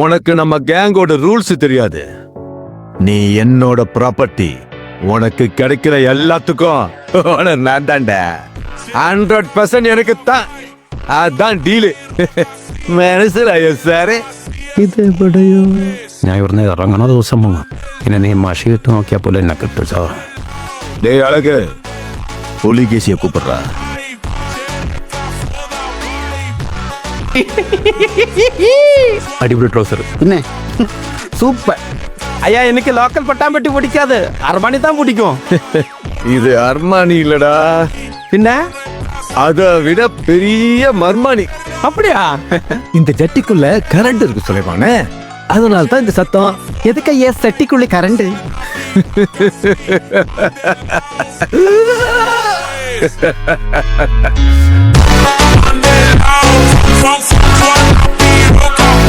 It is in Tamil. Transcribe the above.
உனக்கு நம்ம கேங்கோட ரூல்ஸ் தெரியாது. நீ என்னோட ப்ராப்பர்ட்டி. உனக்கு கிடைக்கிற எல்லாத்துக்கும் நான் தான்டா. 100% எனக்கு தான். அதான் டீலு. മനസ്സിലായോ സാറേ? ഇതെവിടെയോ ഞാൻ ഇവിടുന്ന് ഇറങ്ങണ ദിവസം പിന്നെ നീ മഷി ഇട്ട് നോക്കിയാൽ പോലെ എന്നെ കിട്ടും സാർ. டேய் அழகு, புலிகேசிய கூப்பிடுறா. അടിപൊളി ട്രൗസർ. പിന്നെ സൂപ്പർ. ஐயா எனக்கு லோக்கல் பட்டாம்பட்டி பிடிக்காது, அரமணி தான் பிடிக்கும். இது அர்மானி இல்லடா, பின்ன அதை விட பெரிய மர்மானி. அப்படியா? இந்த ஜட்டிக்குள்ள கரண்ட் இருக்கு சொல்லிவானே, அதனால தான் இந்த சத்தம். எதுக்கு ஐயா சட்டிக்குள்ளே கரண்ட்?